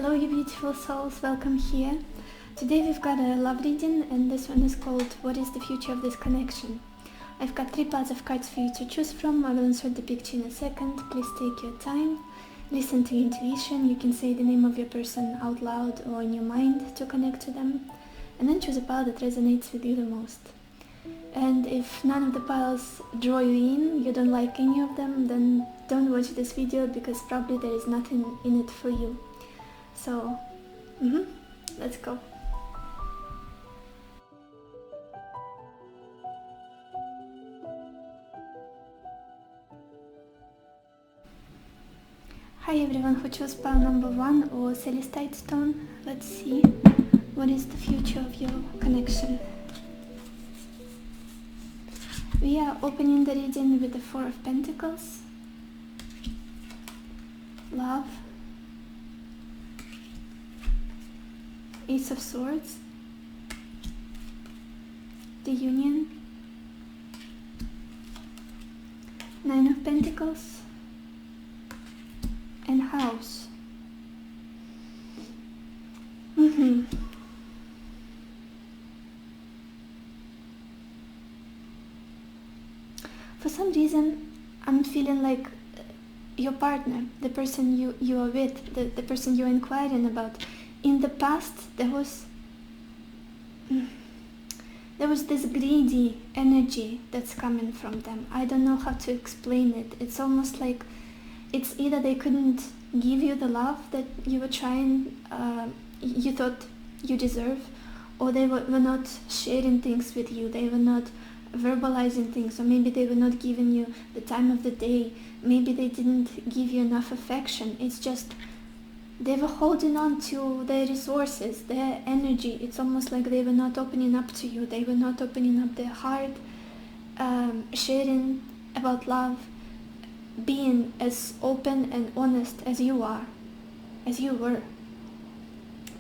Hello you beautiful souls, welcome here. Today we've got a love reading and this one is called What is the Future of This Connection? I've got 3 piles of cards for you to choose from. I will insert the picture in a second. Please take your time, listen to your intuition. You can say the name of your person out loud or in your mind to connect to them, and then choose a pile that resonates with you the most. And if none of the piles draw you in, you don't like any of them, then don't watch this video because probably there is nothing in it for you. So, let's go. Hi everyone who chose pile number 1 or Celestite Stone. Let's see what is the future of your connection. We are opening the reading with the 4 of Pentacles, love, Ace of Swords, the Union, 9 of Pentacles, and House. For some reason, I'm feeling like your partner, the person you are with, the person you're inquiring about, in the past there was this greedy energy that's coming from them. I don't know how to explain it. It's almost like it's either they couldn't give you the love that you were trying, you thought you deserve, or they were not sharing things with you. They were not verbalizing things, or maybe they were not giving you the time of the day. Maybe they didn't give you enough affection. It's just they were holding on to their resources, their energy. It's almost like they were not opening up to you. They were not opening up their heart, sharing about love, being as open and honest as you are, as you were.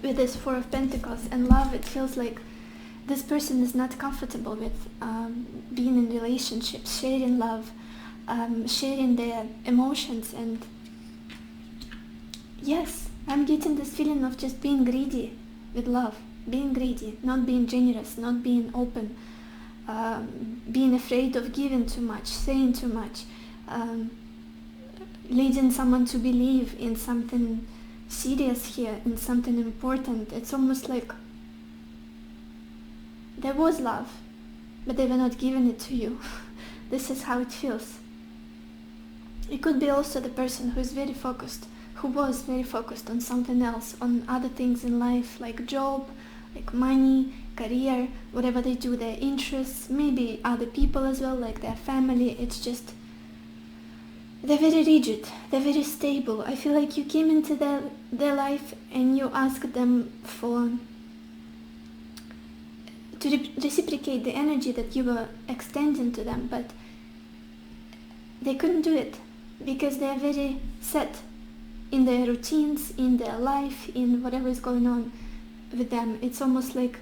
With this 4 of Pentacles and love, it feels like this person is not comfortable with being in relationships, sharing love, sharing their emotions. And yes, I'm getting this feeling of just being greedy with love, being greedy, not being generous, not being open, being afraid of giving too much, saying too much, leading someone to believe in something serious here, in something important. It's almost like there was love, but they were not giving it to you. This is how it feels. It could be also the person who was very focused on something else, on other things in life, like job, like money, career, whatever they do, their interests, maybe other people as well, like their family. It's just, they're very rigid, they're very stable. I feel like you came into their life and you asked them to reciprocate the energy that you were extending to them, but they couldn't do it because they are very set in their routines, in their life, in whatever is going on with them. It's almost like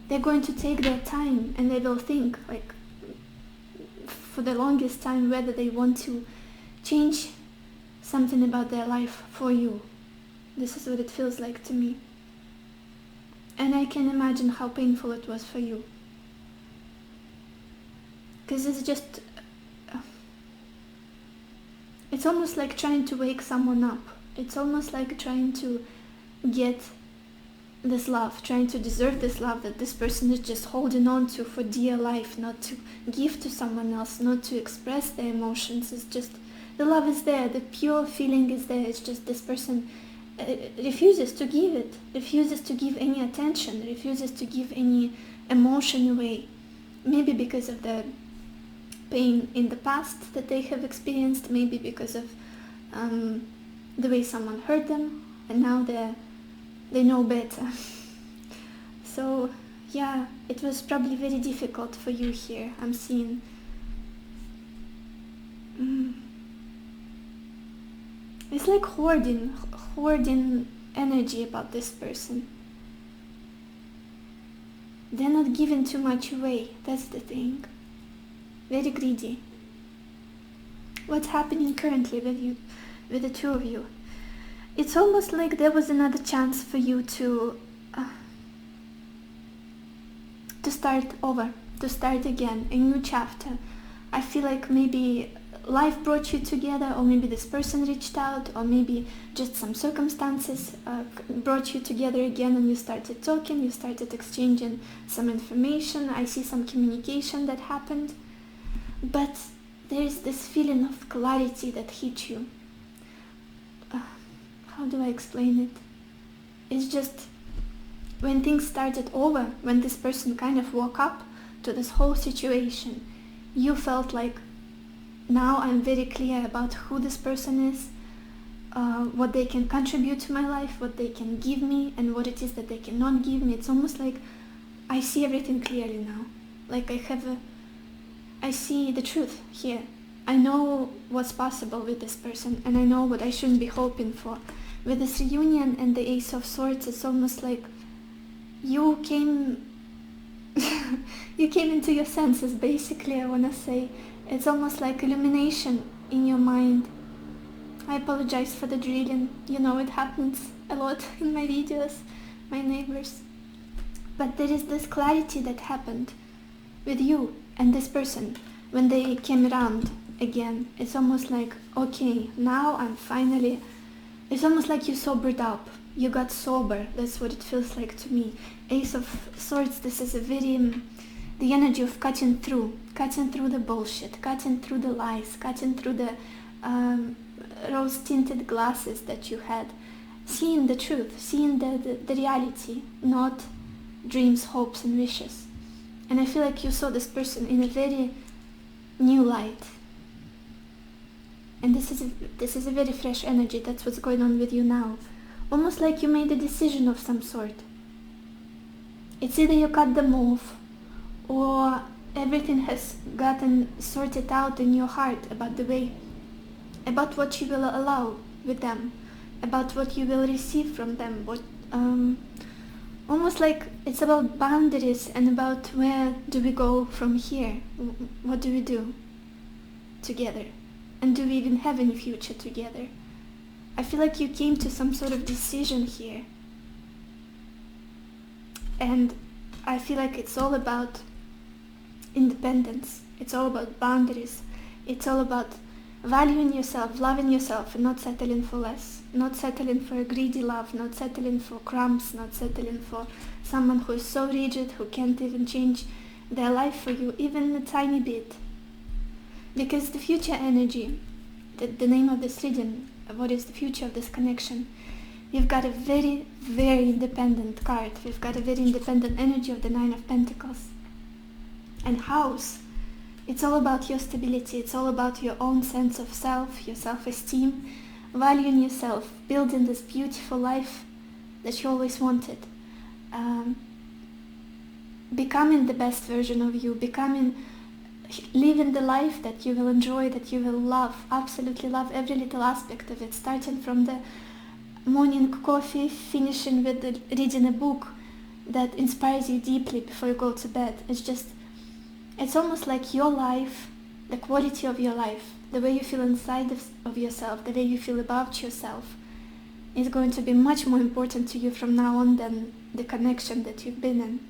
they're going to take their time and they will think, like, for the longest time, whether they want to change something about their life for you. This is what it feels like to me. And I can imagine how painful it was for you. Because it's just, it's almost like trying to wake someone up. It's almost like trying to get this love, trying to deserve this love that this person is just holding on to for dear life, not to give to someone else, not to express their emotions. It's just, the love is there, the pure feeling is there. It's just this person refuses to give it, refuses to give any attention, refuses to give any emotion away. Maybe because of the pain in the past that they have experienced, maybe because of the way someone hurt them, and now they know better. So yeah, it was probably very difficult for you here. I'm seeing it's like hoarding energy about this person. They're not giving too much away, that's the thing. Very greedy. What's happening currently with you, with the two of you? it's almost like there was another chance for you to start over, to start again, a new chapter. I feel like maybe life brought you together, or maybe this person reached out, or maybe just some circumstances brought you together again, and you started talking, you started exchanging some information. I see some communication that happened, but there is this feeling of clarity that hit you. How do I explain it? It's just when things started over, when this person kind of woke up to this whole situation, you felt like, now I'm very clear about who this person is, what they can contribute to my life, what they can give me, and what it is that they cannot give me. It's almost like I see everything clearly now. Like I see the truth here. I know what's possible with this person, and I know what I shouldn't be hoping for. With this reunion and the Ace of Swords, it's almost like you came into your senses, basically, I want to say. It's almost like illumination in your mind. I apologize for the drilling. You know, it happens a lot in my videos, my neighbors. But there is this clarity that happened with you and this person when they came around again. It's almost like, okay, now I'm finally... It's almost like you sobered up. You got sober. That's what it feels like to me. Ace of Swords, this is a very... the energy of cutting through the bullshit, cutting through the lies, cutting through the rose-tinted glasses that you had, seeing the truth, seeing the reality, not dreams, hopes and wishes. And I feel like you saw this person in a very new light. And this is a very fresh energy. That's what's going on with you now. Almost like you made a decision of some sort. It's either you cut them off, or everything has gotten sorted out in your heart about the way, about what you will allow with them, about what you will receive from them. What, almost like it's about boundaries and about where do we go from here. What do we do together? And do we even have any future together? I feel like you came to some sort of decision here. And I feel like it's all about independence. It's all about boundaries. It's all about valuing yourself, loving yourself, and not settling for less. Not settling for a greedy love, not settling for crumbs, not settling for someone who is so rigid, who can't even change their life for you, even a tiny bit. Because the future energy, the name of this reading, what is the future of this connection, you've got a very, very independent card. We've got a very independent energy of the Nine of Pentacles. And house, it's all about your stability. It's all about your own sense of self, your self-esteem, valuing yourself, building this beautiful life that you always wanted. Becoming the best version of you, living the life that you will enjoy, that you will love, absolutely love every little aspect of it, starting from the morning coffee, finishing with reading a book that inspires you deeply before you go to bed. It's almost like your life, the quality of your life, the way you feel inside of yourself, the way you feel about yourself, is going to be much more important to you from now on than the connection that you've been in.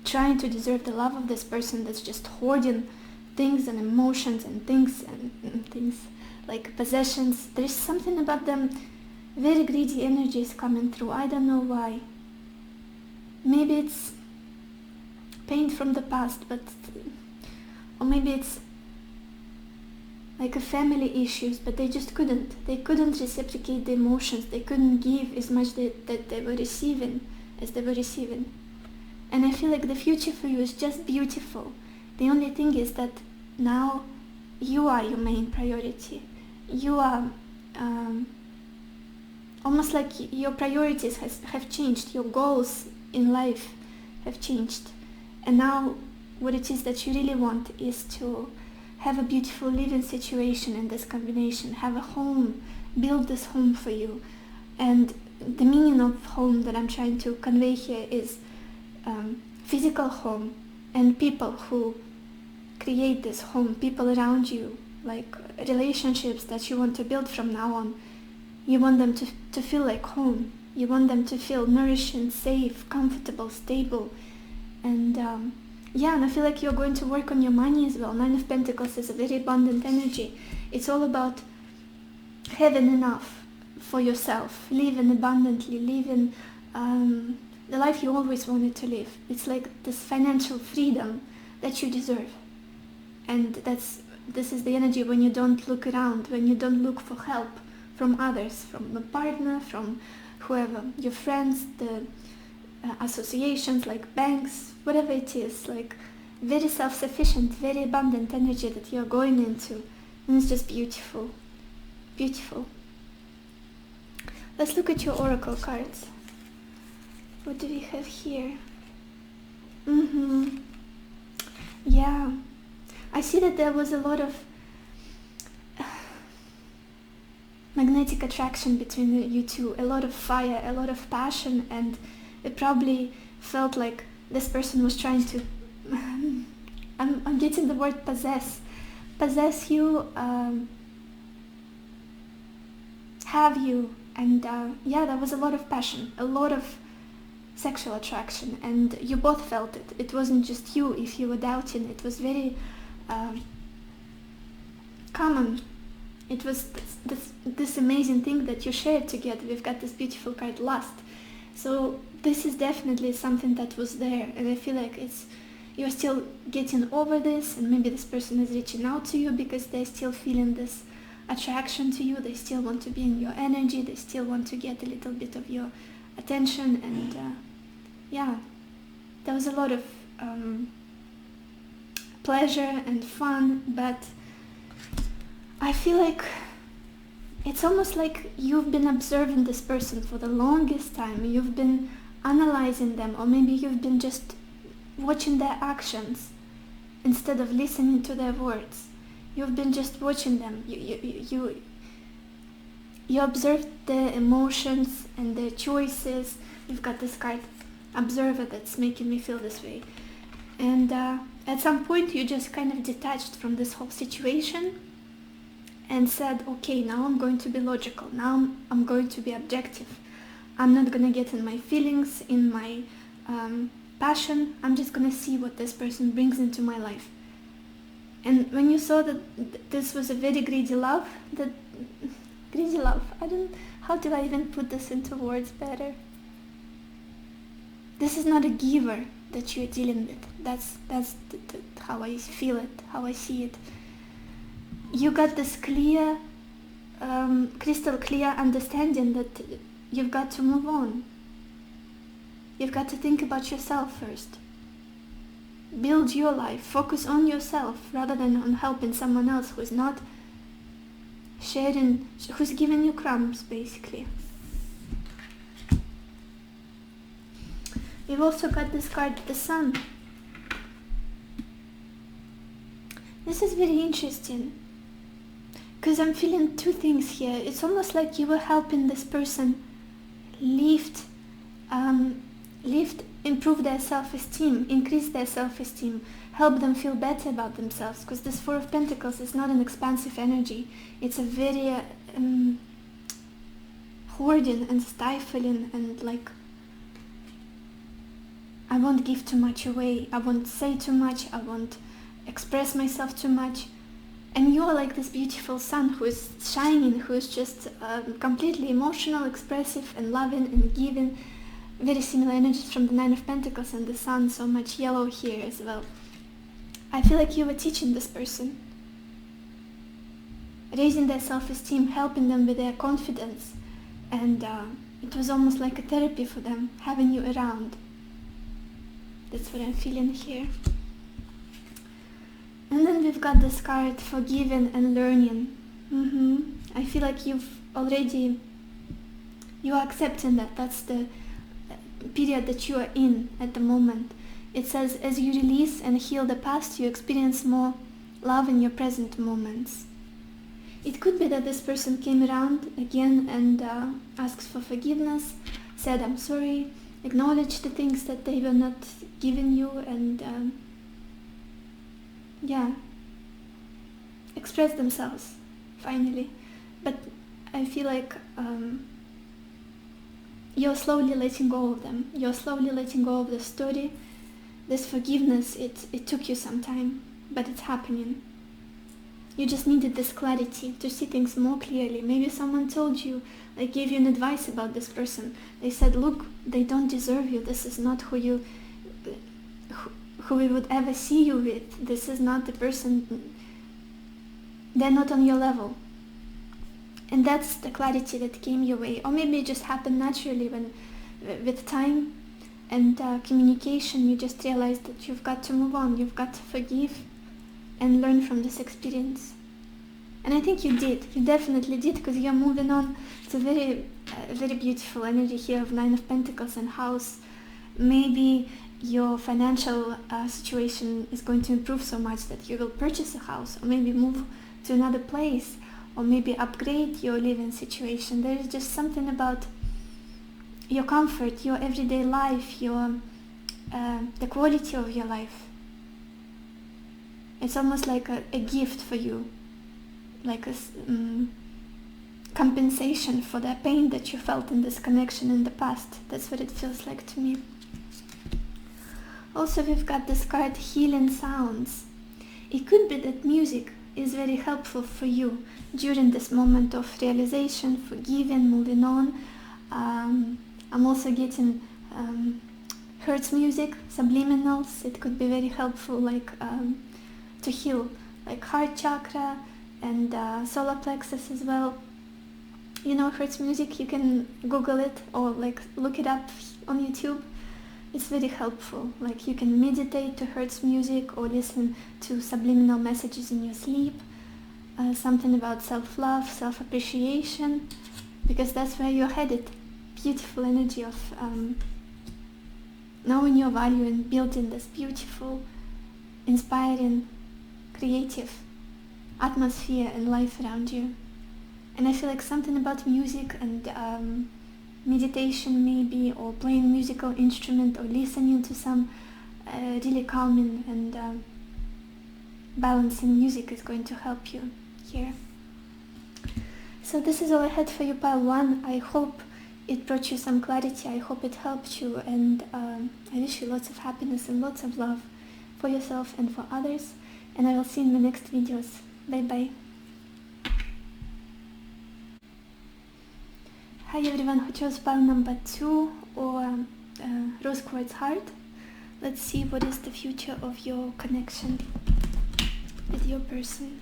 Trying to deserve the love of this person that's just hoarding things and emotions and things like possessions. There's something about them, very greedy energies coming through. I don't know why. Maybe it's pain from the past, or maybe it's like a family issues, but they just couldn't reciprocate the emotions. They couldn't give as much that they were receiving as they were receiving. And I feel like the future for you is just beautiful. The only thing is that now you are your main priority. You are almost like your priorities have changed. Your goals in life have changed. And now what it is that you really want is to have a beautiful living situation in this combination. Have a home. Build this home for you. And the meaning of home that I'm trying to convey here is physical home, and people who create this home, people around you, like relationships that you want to build from now on. You want them to feel like home. You want them to feel nourishing, safe, comfortable, stable. And and I feel like you're going to work on your money as well. Nine of Pentacles is a very abundant energy. It's all about having enough for yourself, living abundantly, living the life you always wanted to live. It's like this financial freedom that you deserve. And this is the energy when you don't look around, when you don't look for help from others, from a partner, from whoever, your friends, the associations like banks, whatever it is, like very self-sufficient, very abundant energy that you're going into. And it's just beautiful. Beautiful. Let's look at your oracle cards. What do we have here? Yeah. I see that there was a lot of magnetic attraction between you two, a lot of fire, a lot of passion, and it probably felt like this person was trying to I'm getting the word possess you, have you, and there was a lot of passion, a lot of sexual attraction, and you both felt it. It wasn't just you if you were doubting. It was very common. It was this amazing thing that you shared together. We've got this beautiful card, lust. So this is definitely something that was there, and I feel like you're still getting over this, and maybe this person is reaching out to you because they're still feeling this attraction to you. They still want to be in your energy. They still want to get a little bit of your attention, and there was a lot of pleasure and fun, but I feel like it's almost like you've been observing this person for the longest time. You've been analyzing them, or maybe you've been just watching their actions instead of listening to their words. You've been just watching them. You observed their emotions and their choices. You've got this card, observer, that's making me feel this way. And at some point you just kind of detached from this whole situation and said, okay, now I'm going to be logical. Now I'm going to be objective. I'm not going to get in my feelings, in my passion. I'm just going to see what this person brings into my life. And when you saw that this was a very greedy love, how do I even put this into words better? This is not a giver that you're dealing with. That's how I feel it, how I see it. You got this clear, crystal clear understanding that you've got to move on. You've got to think about yourself first. Build your life. Focus on yourself rather than on helping someone else who's not sharing, who's giving you crumbs, basically. We've also got this card, the Sun. This is very interesting, because I'm feeling two things here. It's almost like you were helping this person improve their self-esteem, increase their self-esteem, help them feel better about themselves, because this Four of Pentacles is not an expansive energy. It's a very hoarding and stifling, and like, I won't give too much away, I won't say too much, I won't express myself too much. And you're like this beautiful sun who is shining, who is just completely emotional, expressive and loving and giving. Very similar energies from the Nine of Pentacles and the Sun, so much yellow here as well. I feel like you were teaching this person, raising their self-esteem, helping them with their confidence, and it was almost like a therapy for them, having you around. That's what I'm feeling here. And then we've got this card, forgiving and learning. I feel like you're accepting that. That's the period that you are in at the moment. It says, as you release and heal the past, you experience more love in your present moments. It could be that this person came around again and asked for forgiveness, said I'm sorry, acknowledged the things that they were not giving you, and express themselves finally. But I feel like you're slowly letting go of them. You're slowly letting go of the story. This forgiveness, it took you some time, but it's happening. You just needed this clarity to see things more clearly. Maybe someone told you, like gave you an advice about this person. They said, look, they don't deserve you. This is not who we would ever see you with. This is not the person. They're not on your level. And that's the clarity that came your way. Or maybe it just happened naturally when, with time and communication, you just realized that you've got to move on. You've got to forgive and learn from this experience. And I think you did. You definitely did, because you're moving on. It's a very beautiful energy here of Nine of Pentacles and house. Maybe your financial situation is going to improve so much that you will purchase a house, or maybe move to another place, or maybe upgrade your living situation. There is just something about your comfort, your everyday life, your the quality of your life. It's almost like a gift for you, like a compensation for the pain that you felt in this connection in the past. That's what it feels like to me. Also, we've got this card, Healing Sounds. It could be that music is very helpful for you during this moment of realization, forgiving, moving on. I'm also getting hertz music, subliminals. It could be very helpful, like to heal, like heart chakra and solar plexus as well. You know, hertz music, you can Google it or like look it up on YouTube. It's very helpful. Like you can meditate to hertz music or listen to subliminal messages in your sleep. Something about self-love, self-appreciation, because that's where you're headed. Beautiful energy of knowing your value and building this beautiful, inspiring, creative atmosphere and life around you. And I feel like something about music and meditation maybe, or playing musical instrument, or listening to some really calming and balancing music is going to help you here. So this is all I had for you, pile 1. I hope it brought you some clarity. I hope it helped you, and I wish you lots of happiness and lots of love for yourself and for others. And I will see you in the next videos. Bye bye. Hi everyone who chose pile number 2 or Rose Quartz Heart. Let's see what is the future of your connection with your person.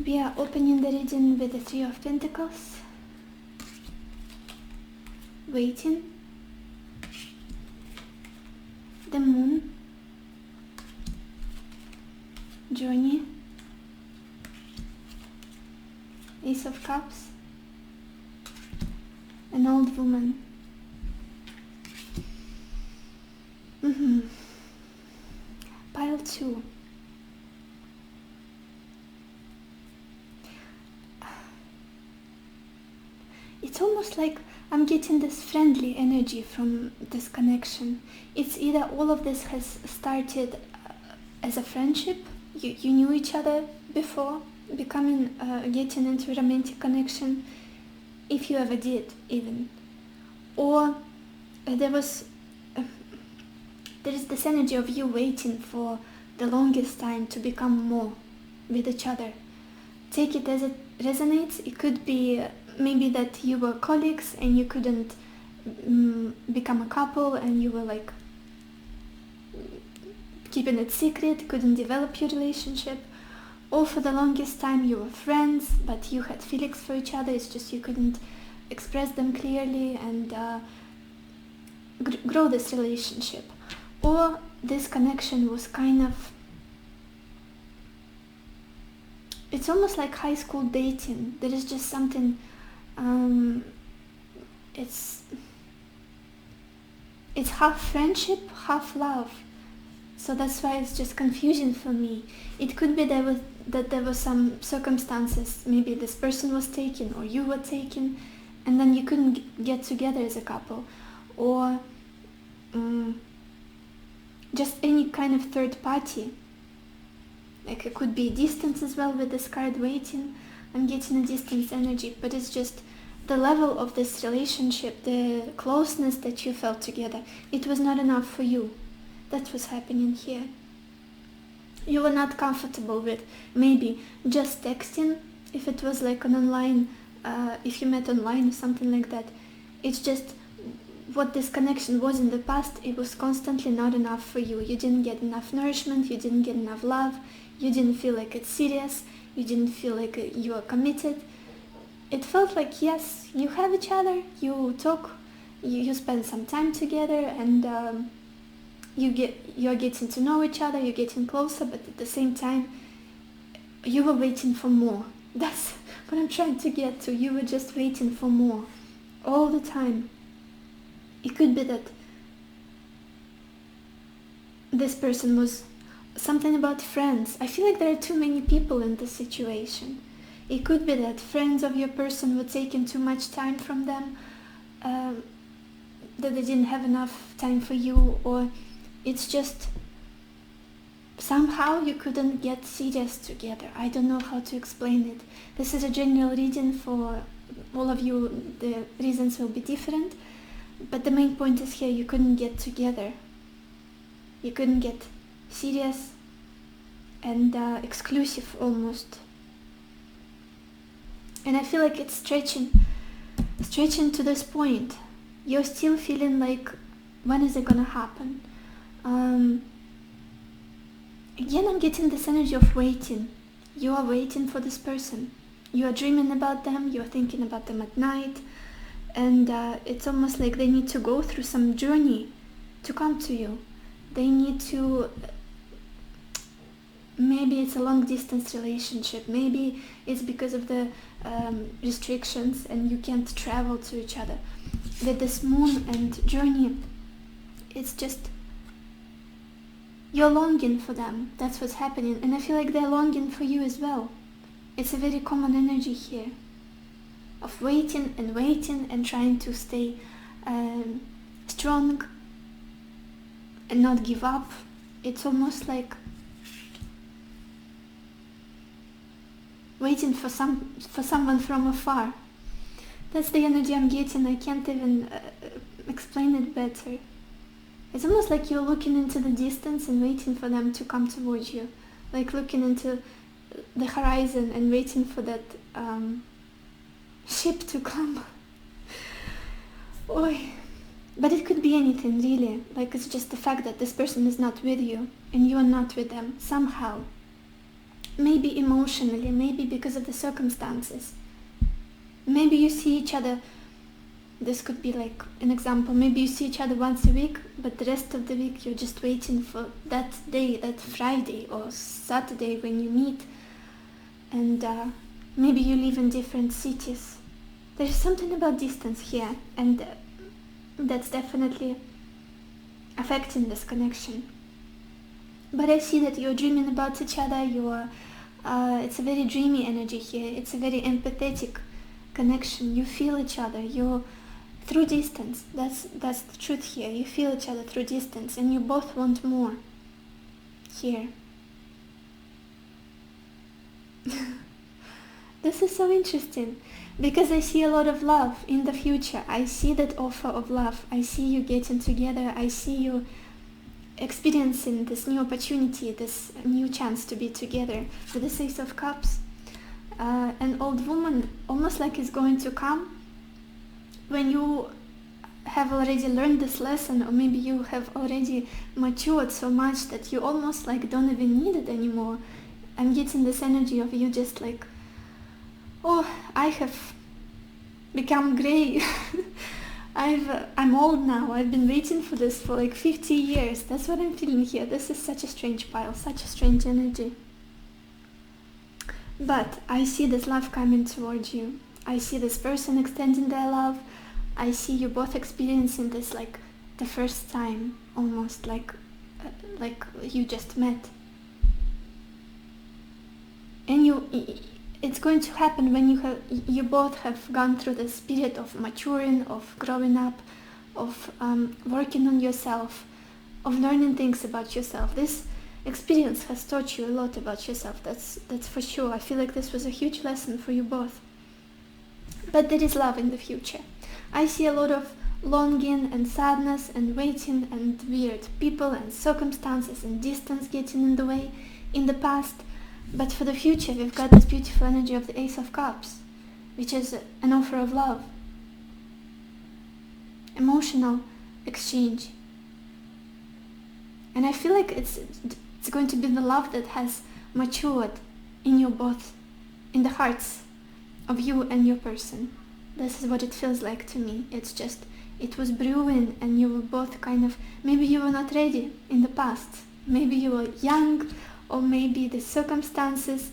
We are opening the reading with the 3 of Pentacles, waiting, the Moon, journey, Ace of Cups, an old woman. Pile 2. It's almost like I'm getting this friendly energy from this connection. It's either all of this has started as a friendship, you knew each other before becoming getting into a romantic connection, if you ever did even, or there is this energy of you waiting for the longest time to become more with each other. Take it as it resonates. It could be maybe that you were colleagues and you couldn't become a couple, and you were like keeping it secret, couldn't develop your relationship. Or for the longest time you were friends, but you had feelings for each other, it's just you couldn't express them clearly and grow this relationship. Or this connection was kind of, it's almost like high school dating. There is just something, it's half friendship, half love. So that's why it's just confusing for me. It could be that there were some circumstances, maybe this person was taken or you were taken, and then you couldn't get together as a couple. Or just any kind of third party. Like it could be distance as well with this card, waiting. I'm getting a distance energy, but it's just the level of this relationship, the closeness that you felt together, it was not enough for you. That's what's happening here. You were not comfortable with maybe just texting, if it was like an online, if you met online or something like that. It's just what this connection was in the past, it was constantly not enough for you. You didn't get enough nourishment, you didn't get enough love, you didn't feel like it's serious, you didn't feel like you are committed. It felt like, yes, you have each other, you talk, you spend some time together, and you're getting to know each other, you're getting closer, but at the same time, you were waiting for more. That's what I'm trying to get to. You were just waiting for more all the time. It could be that this person was something about friends. I feel like there are too many people in this situation. It could be that friends of your person were taking too much time from them, that they didn't have enough time for you, or it's just somehow you couldn't get serious together. I don't know how to explain it. This is a general reading for all of you. The reasons will be different, but the main point is here, you couldn't get together. You couldn't get serious and exclusive almost. And I feel like it's stretching to this point. You're still feeling like, when is it gonna happen? Again, I'm getting this energy of waiting. You are waiting for this person. You are dreaming about them, you are thinking about them at night, and it's almost like they need to go through some journey to come to you. They need to, maybe it's a long distance relationship, maybe it's because of the restrictions and you can't travel to each other. With this moon and journey, it's just, you're longing for them. That's what's happening, and I feel like they're longing for you as well. It's a very common energy here of waiting and trying to stay strong and not give up. It's almost like waiting for someone from afar. That's the energy I'm getting. I can't even explain it better. It's almost like you're looking into the distance and waiting for them to come towards you, like looking into the horizon and waiting for that ship to come. Oy. But it could be anything, really. Like, it's just the fact that this person is not with you and you are not with them somehow. Maybe emotionally, maybe because of the circumstances. Maybe you see each other, this could be like an example, maybe you see each other once a week, but the rest of the week you're just waiting for that day, that Friday or Saturday when you meet. And maybe you live in different cities. There's something about distance here, and that's definitely affecting this connection. But I see that you're dreaming about each other. It's a very dreamy energy here. It's a very empathetic connection. You feel each other. You through distance. That's the truth here. You feel each other through distance, and you both want more here. This is so interesting, because I see a lot of love in the future. I see that offer of love. I see you getting together. I see you experiencing this new opportunity, this new chance to be together. With the Ace of Cups, an old woman almost like is going to come when you have already learned this lesson, or maybe you have already matured so much that you almost like don't even need it anymore. I'm getting this energy of you just like, oh, I have become grey. I'm old now. I've been waiting for this for like 50 years. That's what I'm feeling here. This is such a strange pile, such a strange energy. But I see this love coming towards you. I see this person extending their love. I see you both experiencing this like the first time, almost like you just met. And it's going to happen when you both have gone through this period of maturing, of growing up, of working on yourself, of learning things about yourself. This experience has taught you a lot about yourself, that's for sure. I feel like this was a huge lesson for you both. But there is love in the future. I see a lot of longing and sadness and waiting and weird people and circumstances and distance getting in the way in the past. But for the future, we've got this beautiful energy of the Ace of Cups, which is an offer of love, emotional exchange. And I feel like it's going to be the love that has matured in you both, in the hearts of you and your person. This is what it feels like to me. It's just, it was brewing and you were both kind of, maybe you were not ready in the past. Maybe you were young, or maybe the circumstances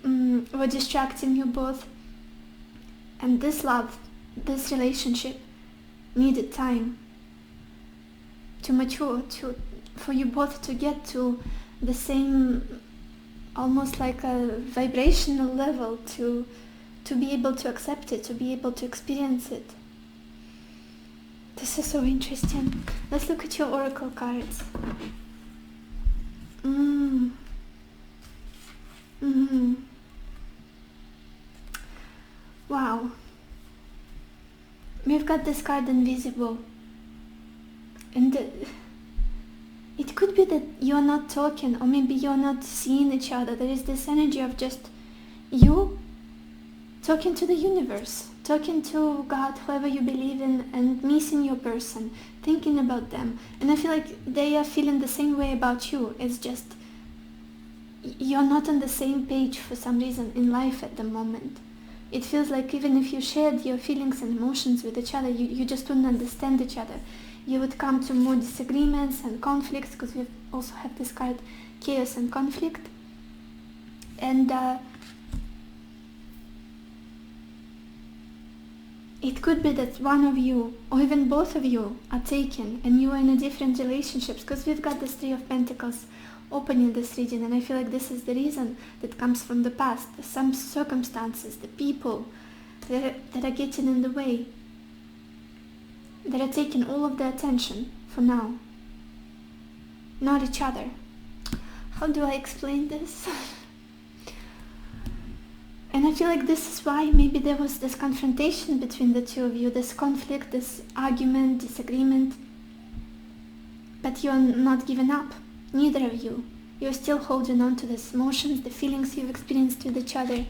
were distracting you both. And this love, this relationship needed time to mature, for you both to get to the same, almost like a vibrational level, to be able to accept it, to be able to experience it. This is so interesting. Let's look at your oracle cards. Wow. We've got this card Invisible. And it could be that you're not talking, or maybe you're not seeing each other. There is this energy of just you talking to the universe, talking to God, whoever you believe in, and missing your person, thinking about them. And I feel like they are feeling the same way about you. It's just you're not on the same page for some reason in life at the moment. It feels like even if you shared your feelings and emotions with each other, you just wouldn't understand each other. You would come to more disagreements and conflicts, because we also have this card, Chaos and Conflict. And it could be that one of you, or even both of you, are taken and you are in a different relationships, because we've got this Three of Pentacles opening this region, and I feel like this is the reason that comes from the past. Some circumstances, the people that are getting in the way, that are taking all of the attention for now, not each other. How do I explain this? And I feel like this is why maybe there was this confrontation between the two of you, this conflict, this argument, disagreement. But you're not giving up, neither of you. You're still holding on to these emotions, the feelings you've experienced with each other,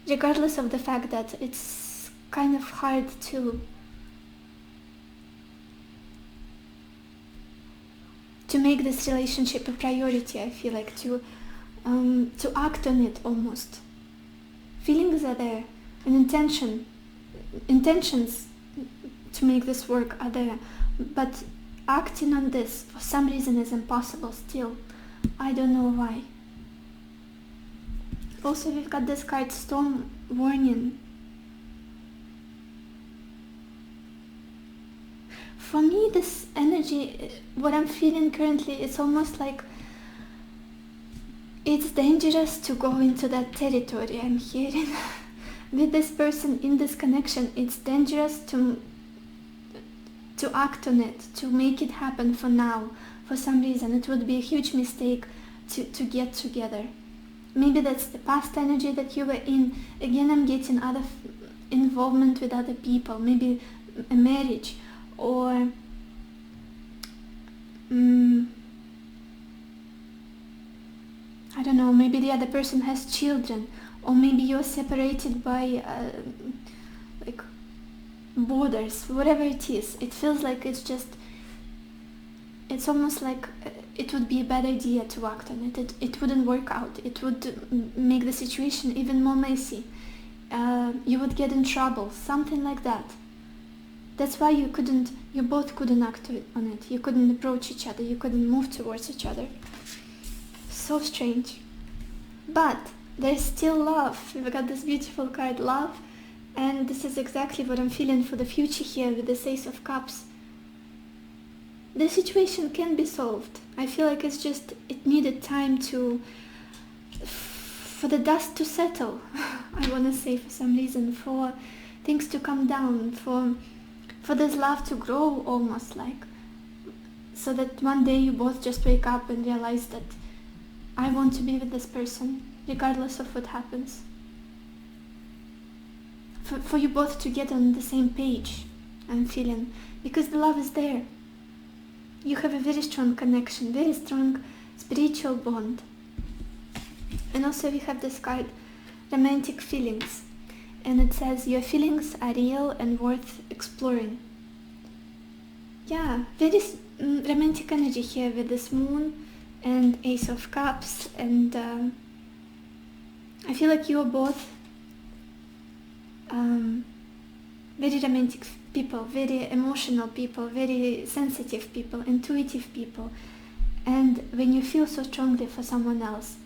regardless of the fact that it's kind of hard to make this relationship a priority. I feel like to act on it almost. Feelings are there, and intentions to make this work are there, but acting on this for some reason is impossible still. I don't know why. Also, we've got this card, Storm Warning. For me, this energy, what I'm feeling currently, it's almost like it's dangerous to go into that territory. I'm hearing with this person in this connection, it's dangerous to act on it, to make it happen for now. For some reason, it would be a huge mistake to get together. Maybe that's the past energy that you were in. Again, I'm getting other involvement with other people, maybe a marriage, or I don't know, maybe the other person has children, or maybe you're separated by like borders, whatever it is. It feels like it's almost like it would be a bad idea to act on it. It wouldn't work out. It would make the situation even more messy. You would get in trouble, something like that. That's why you both couldn't act on it. You couldn't approach each other. You couldn't move towards each other. So strange. But there's still love. We've got this beautiful card, Love. And this is exactly what I'm feeling for the future here with the Ace of Cups. The situation can be solved. I feel like it needed time for the dust to settle. I want to say, for some reason, for things to come down, for this love to grow, almost like so that one day you both just wake up and realize that I want to be with this person regardless of what happens. For you both to get on the same page, I'm feeling, because the love is there. You have a very strong connection, very strong spiritual bond. And also we have this card, romantic feelings, and it says your feelings are real and worth exploring. Yeah, very romantic energy here with this moon and Ace of Cups, and I feel like you are both very romantic people, very emotional people, very sensitive people, intuitive people. And when you feel so strongly for someone else,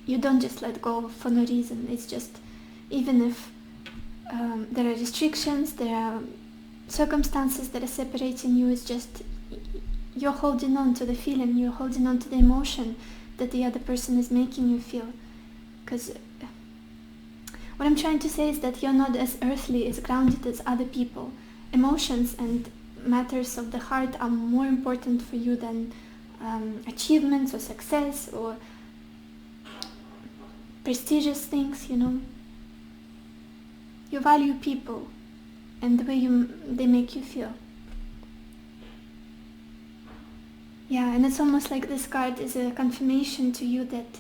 you don't just let go for no reason. It's just, even if there are restrictions, there are circumstances that are separating you, it's just you're holding on to the feeling, you're holding on to the emotion that the other person is making you feel. Because what I'm trying to say is that you're not as earthly, as grounded as other people. Emotions and matters of the heart are more important for you than achievements or success or prestigious things, you know. You value people and the way they make you feel. Yeah, and it's almost like this card is a confirmation to you that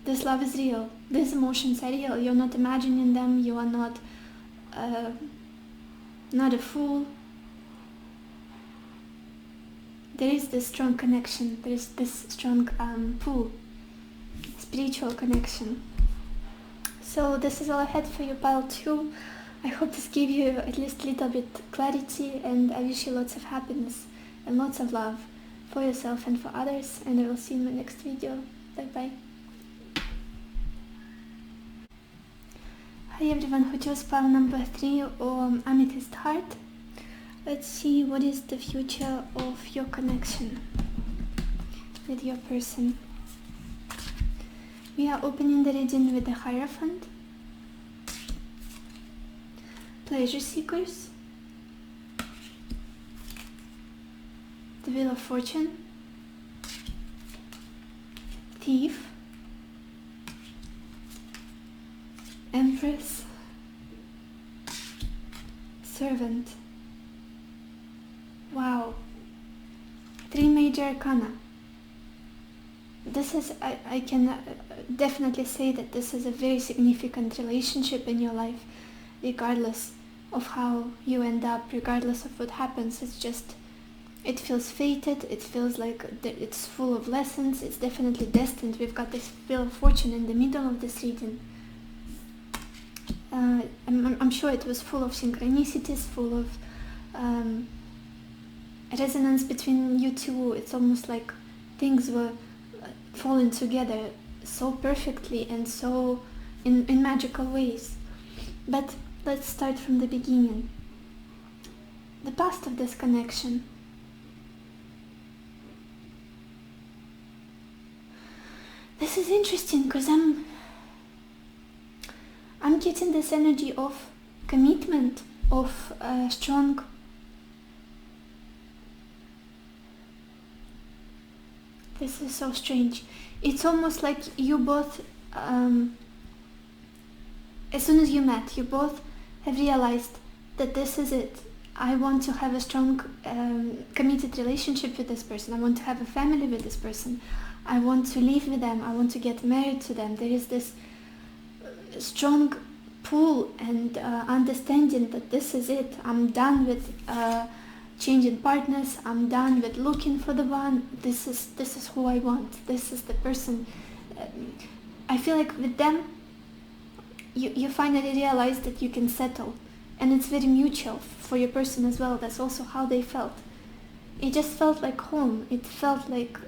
this love is real, these emotions are real. You're not imagining them, you are not a fool. There is this strong connection, there is this strong pull, spiritual connection. So this is all I had for you, pile 2. I hope this gave you at least a little bit clarity, and I wish you lots of happiness and lots of love for yourself and for others, and I will see you in my next video. Bye bye. Hi everyone who chose pile number 3 or Amethyst Heart. Let's see what is the future of your connection with your person. We are opening the reading with the Hierophant, Pleasure Seekers, the Wheel of Fortune, Thief, Empress, Servant. Wow, 3 major arcana. This is, I can definitely say that this is a very significant relationship in your life, regardless of how you end up, regardless of what happens. It's just, it feels fated, it feels like it's full of lessons, it's definitely destined. We've got this Wheel of Fortune in the middle of this reading. I'm sure it was full of synchronicities, full of resonance between you two. It's almost like things were falling together so perfectly and so in magical ways. But let's start from the beginning. The past of this connection. This is interesting because I'm getting this energy of commitment, of strong this is so strange. It's almost like you both as soon as you met, you both have realized that this is it. I want to have a strong committed relationship with this person. I want to have a family with this person. I want to live with them. I want to get married to them. There is this strong pull and understanding that this is it. I'm done with changing partners. I'm done with looking for the one. This is who I want. This is the person. I feel like with them you finally realize that you can settle, and it's very mutual for your person as well. That's also how they felt. It just felt like home. It felt like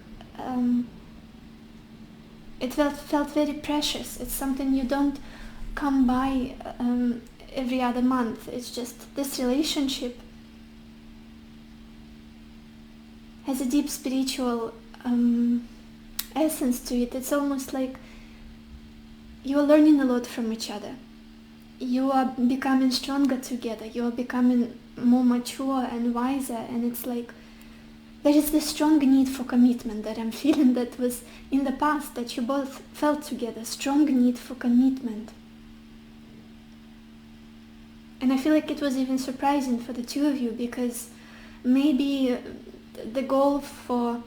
it felt very precious. It's something you don't come by every other month. It's just this relationship has a deep spiritual essence to it. It's almost like you're learning a lot from each other. you are becoming stronger together, you are becoming more mature and wiser, and it's like there is this strong need for commitment that I'm feeling that was in the past, that you both felt together, strong need for commitment. And I feel like it was even surprising for the two of you, because maybe the goal for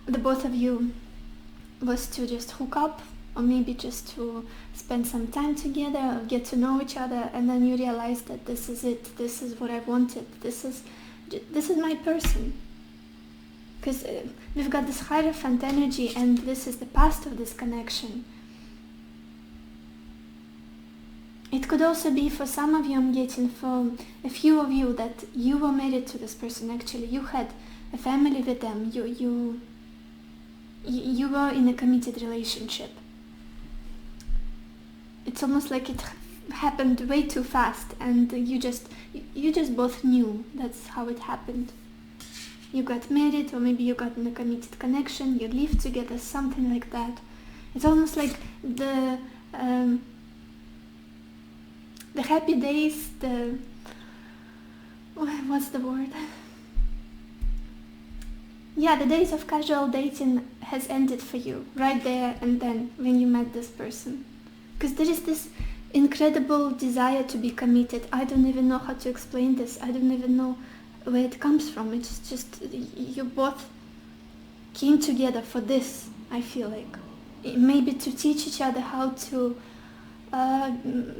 the both of you was to just hook up, or maybe just to spend some time together, or get to know each other, and then you realize that this is it, this is what I wanted, this is my person. Because we've got this Hierophant energy, and this is the past of this connection. It could also be for some of you, I'm getting for a few of you, that you were married to this person. Actually, you had a family with them. You were in a committed relationship. It's almost like it happened way too fast, and you just both knew that's how it happened. You got married, or maybe you got in a committed connection, you lived together, something like that. It's almost like the happy days, what's the word? Yeah, the days of casual dating has ended for you, right there and then, when you met this person. Because there is this incredible desire to be committed. I don't even know how to explain this. I don't even know where it comes from. It's just, you both came together for this, I feel like. Maybe to teach each other how to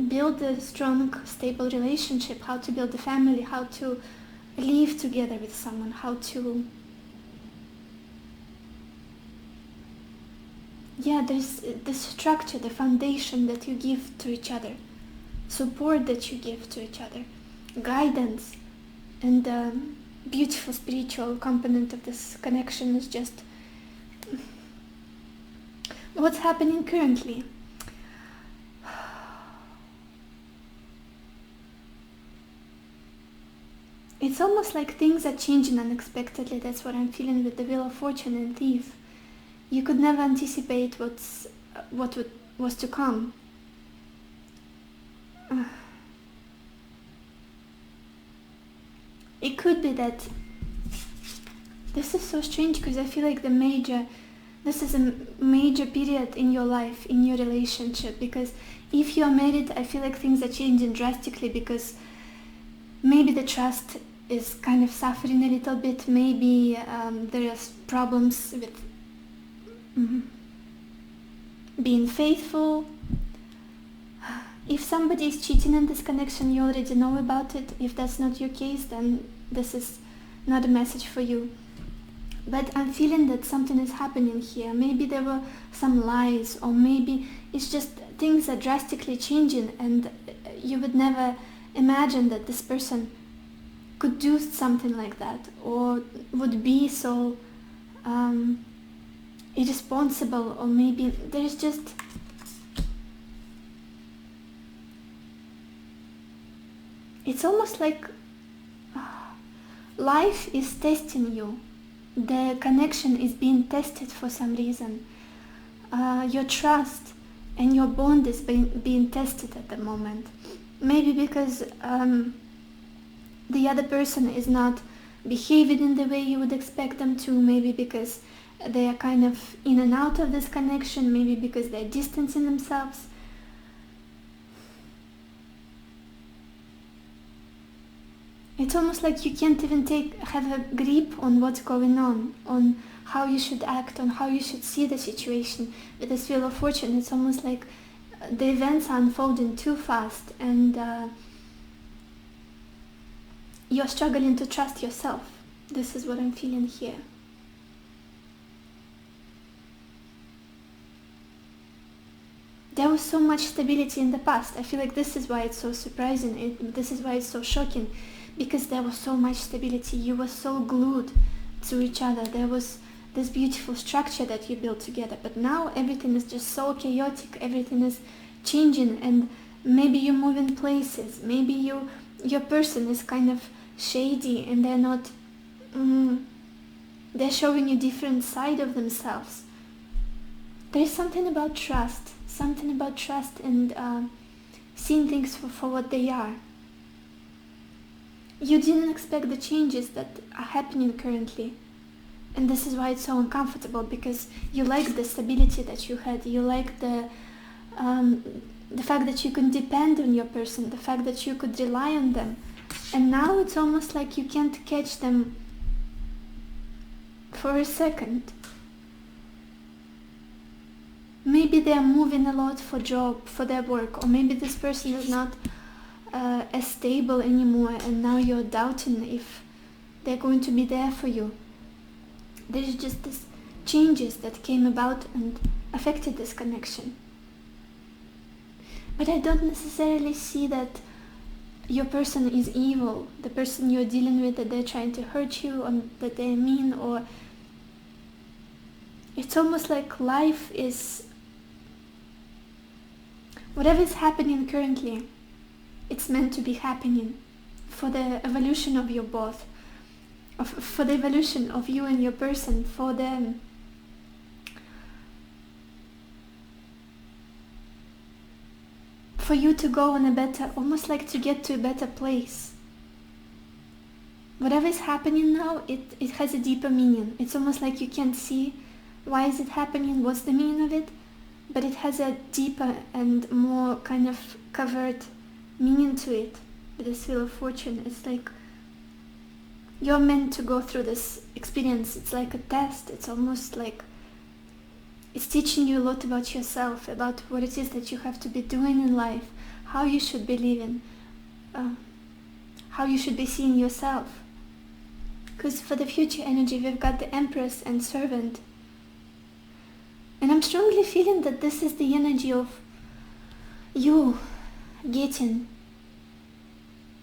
build a strong, stable relationship, how to build a family, how to live together with someone, how to... Yeah, there's the structure, the foundation that you give to each other, support that you give to each other, guidance, and the beautiful spiritual component of this connection is just what's happening currently. It's almost like things are changing unexpectedly. That's what I'm feeling with the Wheel of Fortune and Thief. You could never anticipate what was to come. It could be that this is so strange, because I feel like this is a major period in your life, in your relationship, because if you're married, I feel like things are changing drastically, because maybe the trust is kind of suffering a little bit. Maybe there are problems with being faithful. If somebody is cheating in this connection, you already know about it. If that's not your case, then this is not a message for you. But I'm feeling that something is happening here. Maybe there were some lies, or maybe it's just things are drastically changing, and you would never imagine that this person could do something like that, or would be so irresponsible, or maybe there's just... It's almost like life is testing you. The connection is being tested for some reason. Your trust and your bond is being tested at the moment. Maybe because the other person is not behaving in the way you would expect them to. Maybe because they are kind of in and out of this connection. Maybe because they're distancing themselves. It's almost like you can't even have a grip on what's going on how you should act, on how you should see the situation. With this Wheel of Fortune, it's almost like the events are unfolding too fast, and you're struggling to trust yourself. This is what I'm feeling here. There was so much stability in the past. I feel like this is why it's so surprising. This is why it's so shocking. Because there was so much stability. You were so glued to each other. There was this beautiful structure that you built together. But now everything is just so chaotic. Everything is changing, and maybe you move in places. Maybe your person is kind of shady, and they're not... they're showing you different side of themselves. There is something about trust. Something about trust and seeing things for what they are. You didn't expect the changes that are happening currently. And this is why it's so uncomfortable, because you like the stability that you had, you like the fact that you could depend on your person, the fact that you could rely on them. And now it's almost like you can't catch them for a second. Maybe they are moving a lot for job, for their work, or maybe this person is not as stable anymore, and now you're doubting if they're going to be there for you. There's just these changes that came about and affected this connection. But I don't necessarily see that your person is evil, the person you're dealing with, that they're trying to hurt you, or that they're mean, or it's almost like life is, whatever is happening currently, it's meant to be happening for the evolution of you both, for the evolution of you and your person, for you to go on a better, almost like to get to a better place. Whatever is happening now, it has a deeper meaning. It's almost like you can't see why is it happening, what's the meaning of it, but it has a deeper and more kind of covered meaning to it. With this Wheel of Fortune, it's like you're meant to go through this experience. It's like a test. It's almost like it's teaching you a lot about yourself, about what it is that you have to be doing in life, how you should be living, how you should be seeing yourself. Because for the future energy, we've got the Empress and Servant. And I'm strongly feeling that this is the energy of you getting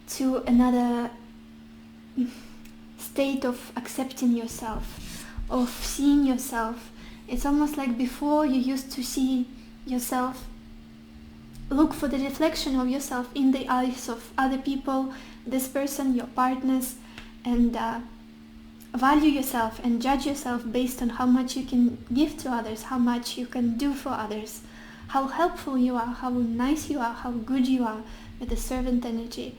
to another state of accepting yourself, of seeing yourself. It's almost like before you used to see yourself, look for the reflection of yourself in the eyes of other people, this person, your partners, and value yourself and judge yourself based on how much you can give to others, how much you can do for others, how helpful you are, how nice you are, how good you are with the Servant energy.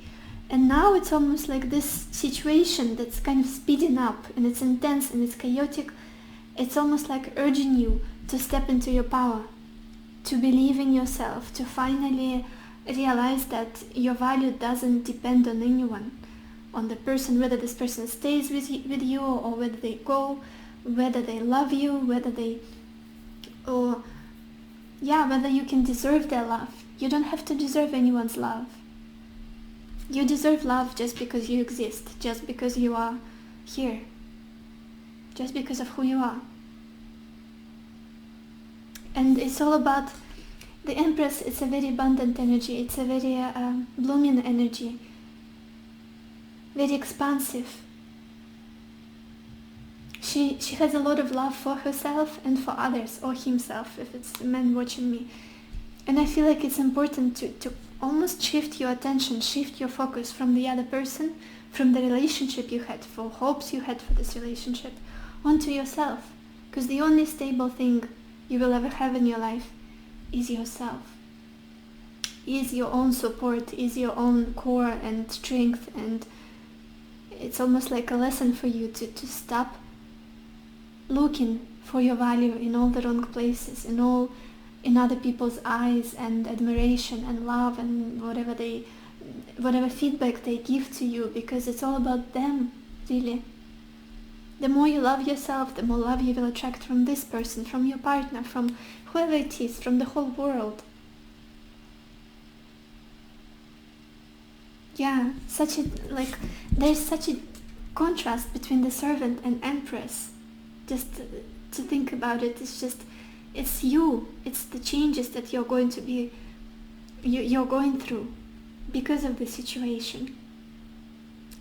And now it's almost like this situation that's kind of speeding up, and it's intense and it's chaotic. It's almost like urging you to step into your power, to believe in yourself, to finally realize that your value doesn't depend on anyone, on the person, whether this person stays with you or whether they go, whether they love you, whether you can deserve their love. You don't have to deserve anyone's love. You deserve love just because you exist, just because you are here, just because of who you are. And it's all about the Empress. It's a very abundant energy. It's a very blooming energy, very expansive. She has a lot of love for herself and for others, or himself if it's a man watching me. And I feel like it's important to almost shift your attention, shift your focus from the other person, from the relationship you had, for hopes you had for this relationship, onto yourself. Because the only stable thing you will ever have in your life is yourself, is your own support, is your own core and strength. And it's almost like a lesson for you to stop looking for your value in all the wrong places, in other people's eyes and admiration and love and whatever feedback they give to you, because it's all about them, really. The more you love yourself, the more love you will attract from this person, from your partner, from whoever it is, from the whole world. Yeah, there's such a contrast between the Servant and Empress. Just to think about it, it's you, it's the changes that you're going through because of the situation.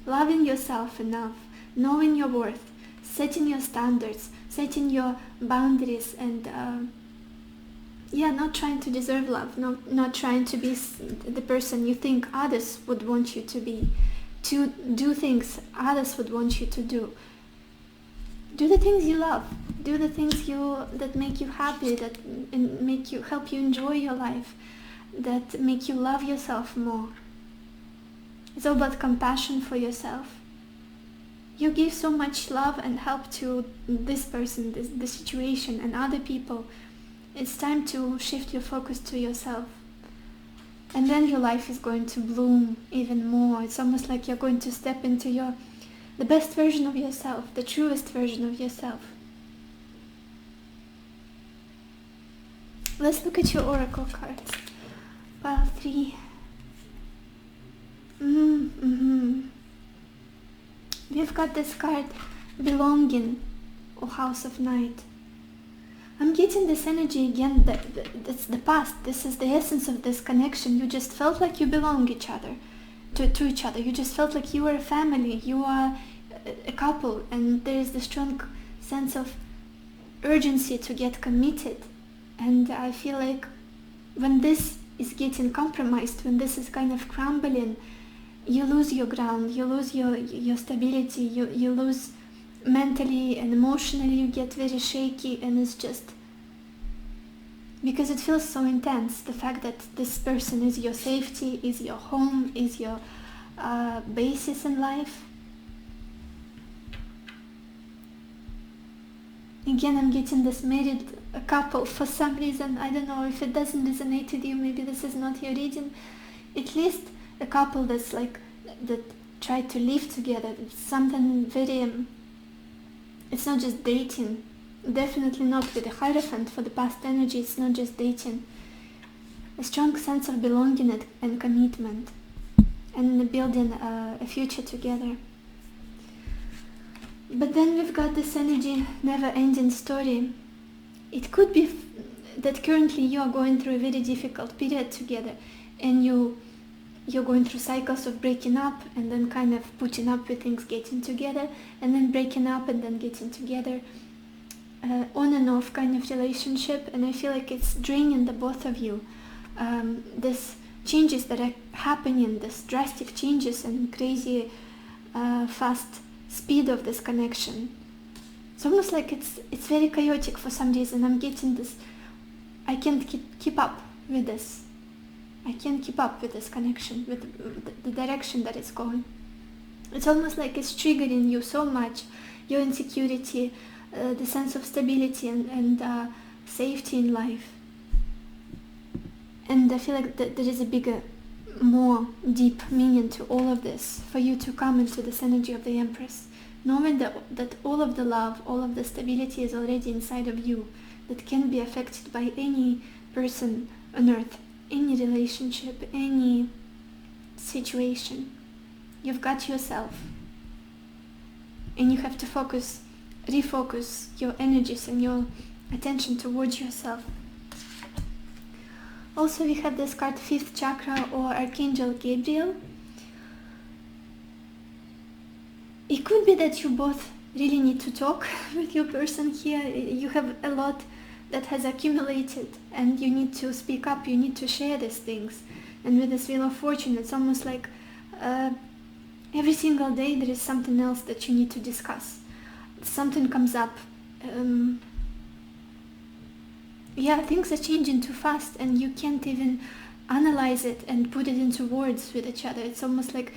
Loving yourself enough, knowing your worth, setting your standards, setting your boundaries, and not trying to deserve love, not trying to be the person you think others would want you to be, to do things others would want you to do. Do the things you love. Do the things that make you happy, that help you enjoy your life. that make you love yourself more. It's all about compassion for yourself. You give so much love and help to this person, the situation, and other people. It's time to shift your focus to yourself. And then your life is going to bloom even more. It's almost like you're going to step into the best version of yourself, the truest version of yourself. Let's look at your oracle cards. Pile 3. We've got this card, belonging, or House of Night. I'm getting this energy again, that's the past. This is the essence of this connection. You just felt like you belong to each other. You just felt like you were a family, you are a couple, and there is the strong sense of urgency to get committed. And I feel like when this is getting compromised, when this is kind of crumbling, you lose your ground, you lose your stability, you lose mentally and emotionally, you get very shaky, and it's just because it feels so intense, the fact that this person is your safety, is your home, is your basis in life. Again, I'm getting this married couple for some reason. I don't know if it doesn't resonate with you, maybe this is not your reading. At least a couple that's like, that try to live together. It's something very, it's not just dating. Definitely not with the Hierophant. For the past energy, it's not just dating. A strong sense of belonging and commitment, and building a future together. But then we've got this energy, never-ending story. It could be that currently you are going through a very difficult period together, and you're going through cycles of breaking up and then kind of putting up with things, getting together, and then breaking up and then getting together. On and off kind of relationship, and I feel like it's draining the both of you. This changes that are happening, this drastic changes and crazy fast speed of this connection. It's almost like it's very chaotic for some reason. I'm getting this, I can't keep up with this. I can't keep up with this connection, with the direction that it's going. It's almost like it's triggering you so much, your insecurity, the sense of stability and safety in life. And I feel like there is a bigger, more deep meaning to all of this, for you to come into this energy of the Empress, knowing that all of the love, all of the stability is already inside of you, that can be affected by any person on earth, any relationship, any situation. You've got yourself, and you have to refocus your energies and your attention towards yourself. Also, we have this card, 5th chakra, or Archangel Gabriel. It could be that you both really need to talk with your person here. You have a lot that has accumulated, and you need to speak up, you need to share these things. And with this Wheel of Fortune, it's almost like every single day there is something else that you need to discuss. Something comes up. Things are changing too fast, and you can't even analyze it and put it into words with each other. It's almost like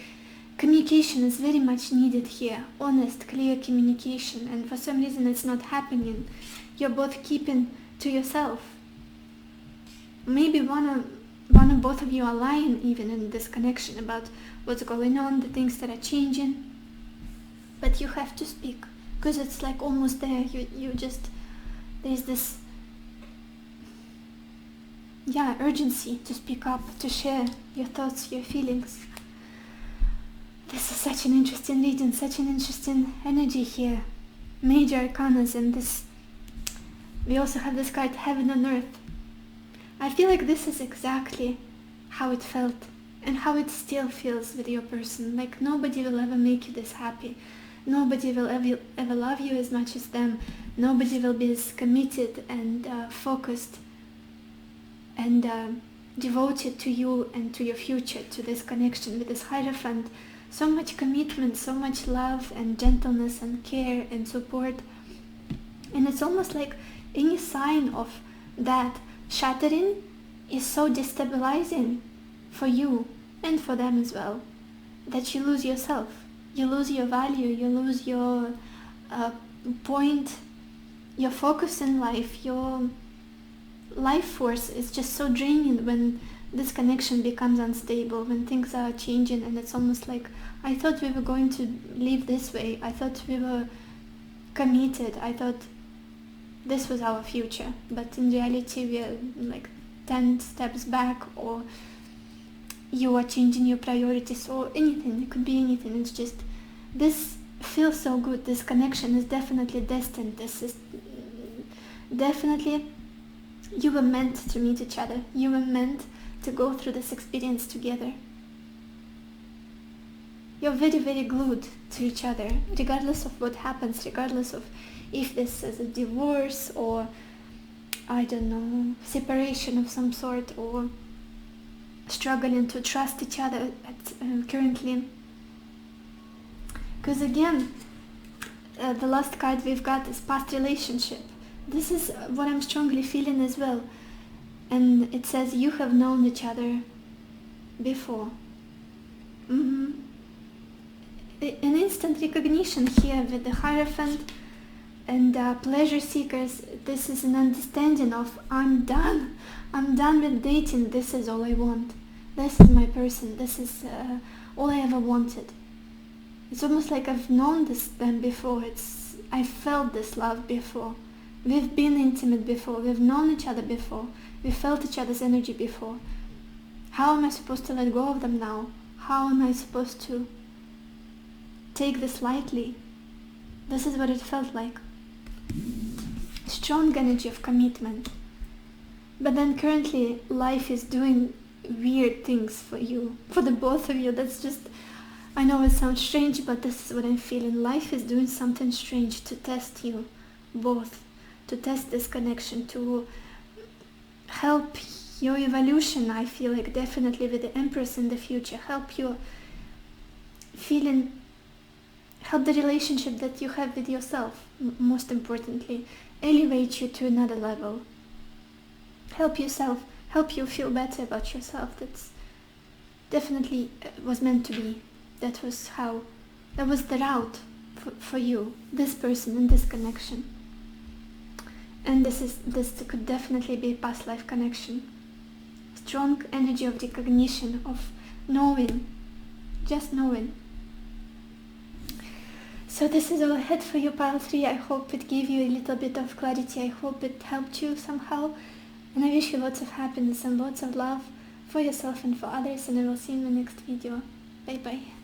communication is very much needed here. Honest, clear communication. And for some reason it's not happening. You're both keeping to yourself. Maybe one or both of you are lying even in this connection about what's going on, the things that are changing. But you have to speak, because it's like almost there. You just, there's this urgency to speak up, to share your thoughts, your feelings. This is such an interesting reading, such an interesting energy here. Major arcanas, and this, we also have this card, Heaven on Earth. I feel like this is exactly how it felt and how it still feels with your person. Like nobody will ever make you this happy. Nobody will ever love you as much as them. Nobody will be as committed and focused and devoted to you and to your future, to this connection with this Hierophant. So much commitment, so much love and gentleness and care and support. And it's almost like any sign of that shattering is so destabilizing for you and for them as well, that you lose yourself, you lose your value, you lose your point, your focus in life, your life force is just so draining when this connection becomes unstable, when things are changing, and it's almost like, I thought we were going to live this way, I thought we were committed, I thought this was our future, but in reality we are like 10 steps back, or you are changing your priorities, or anything. It could be anything. It's just, this feels so good, this connection is definitely destined, this is definitely, you were meant to meet each other, you were meant to go through this experience together. You're very, very glued to each other, regardless of what happens, regardless of if this is a divorce, or I don't know, separation of some sort, or struggling to trust each other currently. Because again, the last card we've got is past relationship. This is what I'm strongly feeling as well. And it says you have known each other before. An instant recognition here with the Hierophant and pleasure seekers. This is an understanding of, I'm done with dating, this is all I want, this is my person, this is all I ever wanted. It's almost like I've known them before, I felt this love before, we've been intimate before, we've known each other before, we felt each other's energy before. How am I supposed to let go of them now? How am I supposed to take this lightly? This is what it felt like. Strong energy of commitment. But then currently life is doing weird things for you, for the both of you. That's just, I know it sounds strange, but this is what I'm feeling. Life is doing something strange to test you both, to test this connection, to help your evolution. I feel like definitely with the Empress in the future, help your feeling, help the relationship that you have with yourself, most importantly, elevate you to another level. Help yourself, help you feel better about yourself. That's definitely was meant to be. That was the route for you, this person and this connection. And this could definitely be a past life connection. Strong energy of recognition, of knowing, just knowing. So this is all I had for you, pile 3. I hope it gave you a little bit of clarity. I hope it helped you somehow. And I wish you lots of happiness and lots of love for yourself and for others. And I will see you in the next video. Bye bye.